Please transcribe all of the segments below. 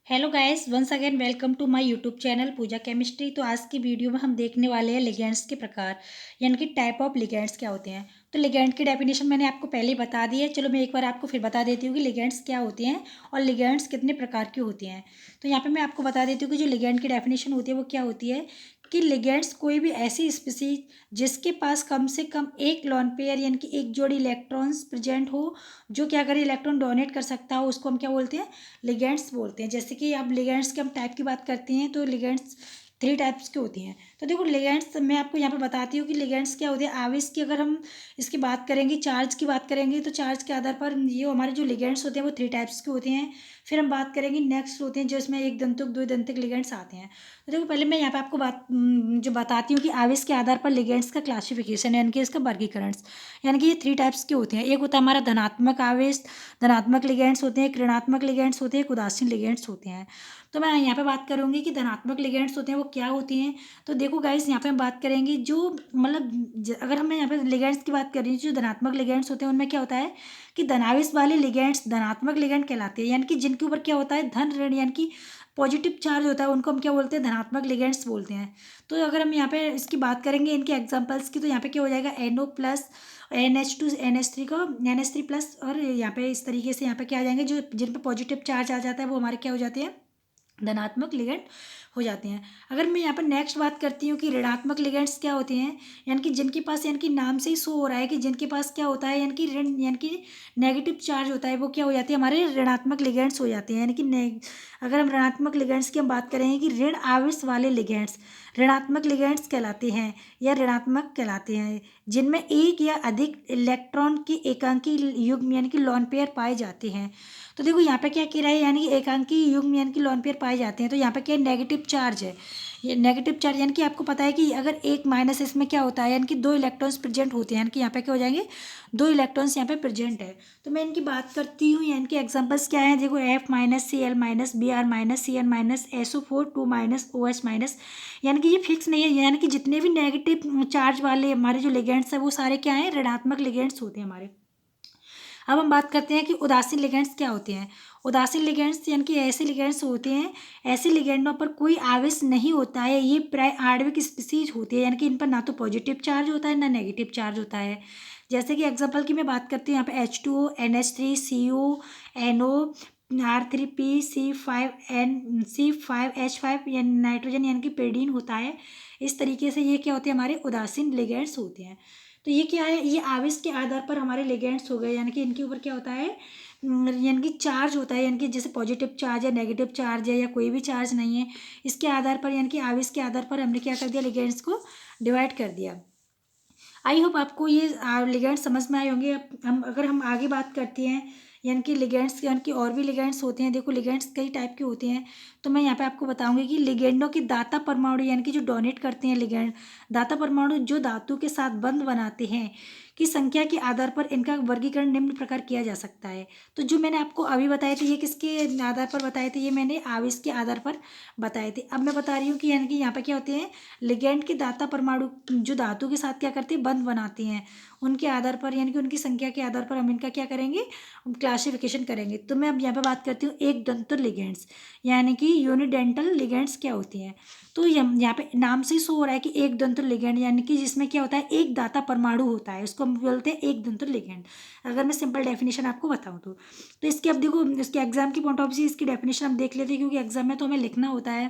Hello guys, once again welcome to my YouTube channel Pooja chemistry. तो आज की video में हम देखने वाले हैं लिगेंड्स के प्रकार, यानी कि टाइप ऑफ लिगेंड्स क्या होते हैं। तो लिगेंड की डेफिनेशन मैंने आपको पहले ही बता दी है। चलो मैं एक बार आपको फिर बता देती हूँ कि लिगेंड्स क्या होते हैं और लिगेंड्स कितने प्रकार के होते हैं। तो यहाँ पे मैं आपको बता देती हूँ कि जो लिगेंड की डेफिनेशन होती है वो क्या होती है कि लिगेंड्स कोई भी ऐसी स्पीसीज जिसके पास कम से कम एक लोन पेयर यानी कि एक जोड़ी इलेक्ट्रॉन्स प्रेजेंट हो, जो क्या करे इलेक्ट्रॉन डोनेट कर सकता हो, उसको हम क्या बोलते हैं, लिगेंड्स बोलते हैं। जैसे कि अब लिगेंड्स के हम टाइप की बात करते हैं तो लिगेंड्स थ्री टाइप्स की होती हैं। तो देखो लिगेंड्स मैं आपको यहाँ पे बताती हूँ कि लिगेंड्स क्या होते हैं। आवेश की अगर हम इसकी बात करेंगे, चार्ज की बात करेंगे, तो चार्ज के आधार पर ये हमारे जो लिगेंड्स होते हैं वो थ्री टाइप्स के होते हैं। फिर हम बात करेंगे नेक्स्ट होते हैं जो इसमें एक दंतुक दो दंतिक लिगेंड्स आते हैं। तो देखो पहले मैं यहाँ पे आपको जो बताती हूँ कि आवेश के आधार पर लिगेंड्स का क्लासिफिकेशन यानी कि इसका वर्गीकरण, यानी कि ये थ्री टाइप्स के होते हैं। एक होता है हमारा धनात्मक आवेश, धनात्मक लिगेंड्स होते हैं, ऋणात्मक लिगेंड्स होते हैं, उदासीन लिगेंड्स होते हैं। तो मैं यहाँ पे बात करूँगी कि धनात्मक लिगेंड्स होते हैं वो क्या होती हैं। तो देखो गाइस, यहाँ पे हम बात करेंगे जो मतलब अगर हम यहाँ पे लिगेंड्स की बात करें, जो धनात्मक लिगेंड्स होते हैं उनमें क्या होता है कि धनावेश वाले लिगेंड्स धनात्मक लिगेंड कहलाते हैं, यानी कि जिनके ऊपर क्या होता है धन ऋण यानी कि पॉजिटिव चार्ज होता है, उनको हम क्या बोलते हैं, धनात्मक लिगेंड्स बोलते हैं। तो अगर हम यहाँ पे इसकी बात करेंगे इनके एग्जांपल्स की, तो यहाँ पे क्या हो जाएगा NO+ NH2 NH3 को NH3+, और यहाँ पे इस तरीके से यहाँ पे क्या आ जाएंगे, जो जिन पे पॉजिटिव चार्ज आ जाता है वो हमारे क्या हो जाते हैं, धनात्मक लिगेंड हो जाते हैं। अगर मैं यहाँ पर नेक्स्ट बात करती हूँ कि ऋणात्मक लिगेंड्स क्या होते हैं, यानी कि जिनके पास यानी कि नाम से ही शो हो रहा है कि जिनके पास क्या होता है यानी कि ऋण यानी कि नेगेटिव चार्ज होता है, वो क्या हो जाते हैं, हमारे ऋणात्मक लिगेंड्स हो जाते हैं। यानी कि अगर हम ऋणात्मक लिगेंड्स की हम बात करेंगे कि ऋण आवेश वाले लिगेंड्स ऋणात्मक लिगेंड्स कहलाते हैं या ऋणात्मक कहलाते हैं, जिनमें एक या अधिक इलेक्ट्रॉन के एकांकी युग्म यानी कि लोन पेयर पाए जाते हैं। तो देखो यहाँ पे क्या कह रहा है, यानी कि एकांकी युग्म यानी कि लोन पेयर पाए जाते हैं। तो यहाँ पे क्या नेगेटिव चार्ज है, ये नेगेटिव चार्ज यानी कि आपको पता है कि अगर एक माइनस, इसमें क्या होता है यानी कि दो इलेक्ट्रॉन्स प्रेजेंट होते हैं, यानी कि यहाँ पे क्या हो जाएंगे, दो इलेक्ट्रॉन्स यहाँ पे प्रेजेंट है। तो मैं इनकी बात करती हूँ, यानी कि एग्जांपल्स क्या है, देखो F-Cl-Br-Cn-SO4 2-OH-, यानी कि ये फिक्स नहीं है, यानी कि जितने भी नेगेटिव चार्ज वाले हमारे जो लिगेंड्स है वो सारे क्या हैं, ऋणात्मक लिगेंड्स होते हैं हमारे। अब हम बात करते हैं कि उदासीन लिगेंड्स क्या होते हैं। उदासीन लिगेंड्स यानी कि ऐसे लिगेंड्स होते हैं, ऐसे लिगेंडों पर कोई आवेश नहीं होता है, ये प्राय आणविक स्पीसीज होती है, यानी कि इन पर ना तो पॉजिटिव चार्ज होता है ना नेगेटिव चार्ज होता है। जैसे कि एग्जांपल की मैं बात करती हूँ, यहाँ पे H2O NH3 CO NO R3P C5H5 यानी नाइट्रोजन यानी कि पेडिन होता है। इस तरीके से ये क्या होते हैं, हमारे उदासीन लिगेंड्स होते हैं। तो ये क्या है, ये आवेश के आधार पर हमारे लिगेंड्स हो गए, यानी कि इनके ऊपर क्या होता है, यानी कि चार्ज होता है, यानी कि जैसे पॉजिटिव चार्ज है, नेगेटिव चार्ज है, या कोई भी चार्ज नहीं है, इसके आधार पर यानी कि आवेश के आधार पर हमने क्या कर दिया, लिगेंड्स को डिवाइड कर दिया। आई होप आपको ये लिगेंड्स समझ में आए होंगे। अब हम अगर हम आगे बात करते हैं, यानी कि लिगेंड्स यानी कि और भी लिगेंड्स होते हैं। देखो लिगेंड्स कई टाइप के होते हैं, तो मैं यहाँ पे आपको बताऊंगी कि लिगेंडों की दाता परमाणु यानी कि जो डोनेट करते हैं लिगेंड, दाता परमाणु जो धातु के साथ बंध बनाते हैं की संख्या के आधार पर इनका वर्गीकरण निम्न प्रकार किया जा सकता है। तो जो मैंने आपको अभी बताए थे ये किसके आधार पर बताए थे, ये मैंने आवेश के आधार पर बताए थे। अब मैं बता रही हूँ कि यानी कि यहाँ पे क्या होते हैं, लिगेंड के दाता परमाणु जो धातु के साथ क्या करते हैं, बंध बनाते हैं, उनके आधार पर यानी कि उनकी संख्या के आधार पर हम इनका क्या करेंगे, क्लासिफिकेशन करेंगे। तो मैं अब यहाँ पे बात करती हूँ एक दंतुर लिगेंड्स, यानी कि यूनिडेंटल लिगेंड्स क्या होती हैं। तो यहाँ पे नाम से ही शो हो रहा है कि एक दंतुर लिगेंड, यानी कि जिसमें क्या होता है, एक दाता परमाणु होता है, उसको हम बोलते हैं एक दंतुर लिगेंड। अगर मैं सिंपल डेफिनेशन आपको बताऊँ तो इसके अब देखो, इसके एग्जाम की पॉइंट ऑफ व्यू इसकी डेफिनेशन हम देख लेते हैं, क्योंकि एग्जाम में तो हमें लिखना होता है।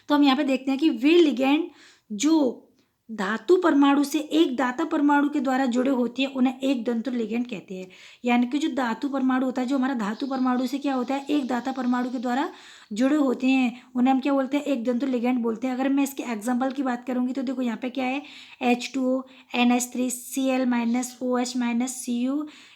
तो हम यहाँ पे देखते हैं कि वे लिगेंड जो धातु परमाणु से एक दाता परमाणु के द्वारा जुड़े होते हैं उन्हें एक दंतुर लिगेंड कहते हैं। यानी कि जो धातु परमाणु होता है, जो हमारा धातु परमाणु से क्या होता है, एक दाता परमाणु के द्वारा जुड़े होते हैं, उन्हें हम क्या बोलते हैं, एक दंतुर लिगेंड बोलते हैं। अगर मैं इसके एग्जाम्पल की बात करूंगी तो देखो यहाँ पे क्या है, H2O NH3 Cl-OH- Cu,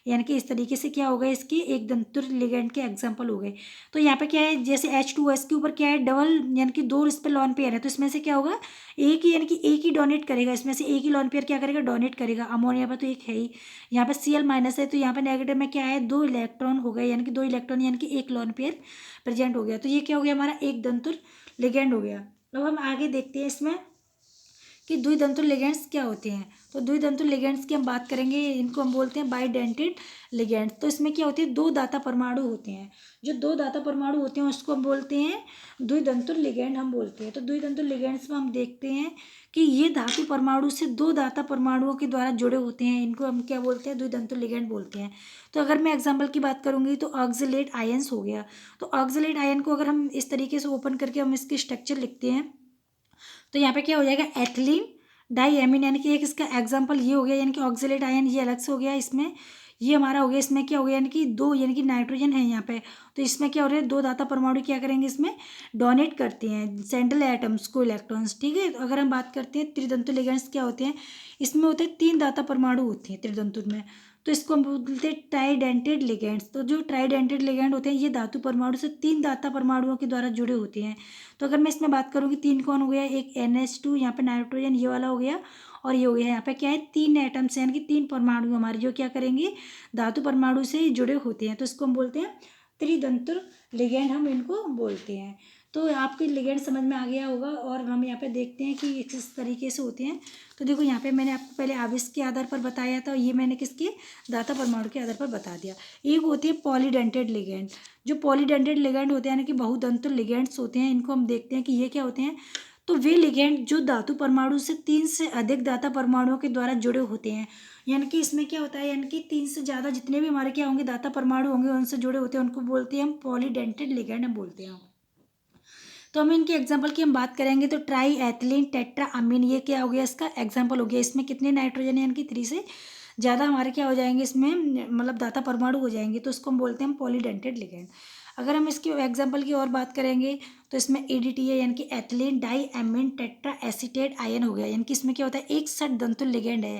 यानी कि इस तरीके से क्या हो गए, इसके एक दंतुर लिगेंड के एग्जाम्पल हो गए। तो यहाँ पे क्या है, जैसे H2O इसके ऊपर क्या है, डबल यानी कि दो इस पे लॉन पेयर है, तो इसमें से क्या होगा, एक ही यानी कि एक ही डोनेट करेगा, इसमें से एक ही लॉन पेयर क्या करेगा, डोनेट करेगा। अमोनिया पर तो एक है ही, यहाँ पे Cl- है, तो यहाँ पे नेगेटिव में क्या है, दो इलेक्ट्रॉन हो गए, यानी कि दो इलेक्ट्रॉन यानी कि एक लॉन पेयर प्रेजेंट हो गया। तो ये क्या हो गया, हमारा एक दंतुर लिगेंड हो गया। अब हम आगे देखते हैं इसमें कि द्वितंतु लिगेंड्स क्या होते हैं। तो द्वितंतु लिगेंड्स की हम बात करेंगे, इनको हम बोलते हैं बाइडेंटेड लिगेंड्स। तो इसमें क्या होती है, दो दाता परमाणु होते हैं। जो दो दाता परमाणु होते हैं उसको हम बोलते हैं द्वितंतु लिगेंड हम बोलते हैं। तो द्वितंतु लिगेंड्स में हम देखते हैं कि ये धातु परमाणु से दो दाता परमाणुओं के द्वारा जुड़े होते हैं, इनको हम क्या बोलते हैं, द्वितंतु लिगेंड बोलते हैं। तो अगर मैं एग्जाम्पल की बात करूंगी तो ऑक्जेलेट आयंस हो गया। तो ऑक्जेलेट आयन को अगर हम इस तरीके से ओपन करके हम इसकी स्ट्रक्चर लिखते हैं तो यहाँ पे क्या हो जाएगा, एथिलीन डाईएमीन, यानी कि एक इसका एग्जाम्पल ये हो गया, यानी कि ऑक्जेलेट आयन ये अलग से हो गया, इसमें ये हमारा हो गया, इसमें क्या हो गया, यानी कि दो, यानी कि नाइट्रोजन है यहाँ पे। तो इसमें क्या हो रहा है, दो दाता परमाणु क्या करेंगे, इसमें डोनेट करते हैं सेंट्रल एटम्स को इलेक्ट्रॉन्स। ठीक है, तो अगर हम बात करते हैं त्रितंतु लिगेंड्स क्या होते हैं, इसमें होते हैं तीन दाता परमाणु होते हैं त्रितंतु में। तो इसको हम बोलते हैं ट्राइडेंटेड लिगेंड्स। तो जो ट्राइडेंटेड लिगेंड होते हैं ये धातु परमाणु से तीन दाता परमाणुओं के द्वारा जुड़े होते हैं। तो अगर मैं इसमें बात करूँगी, तीन कौन हो गया, एक NH2 यहाँ पे नाइट्रोजन ये वाला हो गया, और ये हो गया यहाँ पे क्या है, तीन एटम्स यानी कि तीन परमाणु हमारे जो क्या करेंगे, धातु परमाणु से जुड़े होते हैं। तो इसको हम बोलते हैं त्रितंतु लिगेंड, हम इनको बोलते हैं। तो आपके लिगेंड समझ में आ गया होगा। और हम यहाँ पे देखते हैं कि किस तरीके से होते हैं। तो देखो यहाँ पे मैंने आपको पहले आवेश के आधार पर बताया था, ये मैंने किसके, दाता परमाणु के आधार पर बता दिया। एक होती है पॉलीडेंटेड लिगेंड। जो पॉलीडेंटेड लिगेंड होते हैं यानी कि बहुतंतु लिगेंड्स होते हैं, इनको हम देखते हैं कि ये क्या होते हैं। तो वे लिगेंड जो धातु परमाणु से तीन से अधिक दाता परमाणुओं के द्वारा जुड़े होते हैं, यानी कि इसमें क्या होता है, यानी कि तीन से ज़्यादा जितने भी हमारे क्या होंगे दाता परमाणु होंगे उनसे जुड़े होते हैं, उनको बोलते हैं हम पॉलीडेंटेड लिगेंड हम बोलते हैं। तो हम इनके एग्जाम्पल की हम बात करेंगे तो ट्राई एथिलीन टेट्रा अमीन, ये क्या हो गया, इसका एग्जाम्पल हो गया। इसमें कितने नाइट्रोजन है, यानी कि 3 से ज़्यादा हमारे क्या हो जाएंगे, इसमें मतलब दाता परमाणु हो जाएंगे, तो इसको हम बोलते हैं पॉलीडेंटेड लिगेंड। अगर हम इसके एग्जाम्पल की और बात करेंगे तो इसमें ADT है, यानी कि ethylene di amine tetra acetate ion हो गया, यानी कि इसमें क्या होता है, एक सठ दंतु लिगेंड है।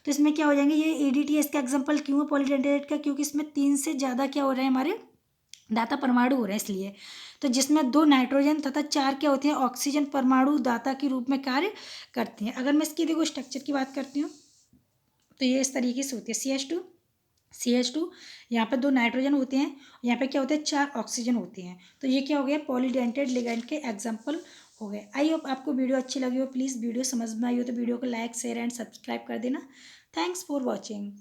तो इसमें क्या हो जाएंगे, ये ADT है, इसका एग्जाम्पल क्यों है पॉलीडेंटेड का, क्योंकि इसमें तीन से ज़्यादा क्या हो रहे हैं, हमारे दाता परमाणु हो रहे हैं इसलिए। तो जिसमें दो नाइट्रोजन तथा चार क्या होते हैं, ऑक्सीजन परमाणु दाता के रूप में कार्य करते हैं। अगर मैं इसकी देखो स्ट्रक्चर की बात करती हूँ तो ये इस तरीके से होती है, CH2 यहाँ पे दो नाइट्रोजन होते हैं, यहाँ पे क्या होते हैं, चार ऑक्सीजन होते हैं। तो ये क्या हो गया, पॉलीडेंटेड लिगेंड के एग्जाम्पल हो गए। आई होप आपको वीडियो अच्छी लगी हो। प्लीज़ वीडियो समझ में आई हो तो वीडियो को लाइक शेयर एंड सब्सक्राइब कर देना। Thanks for watching.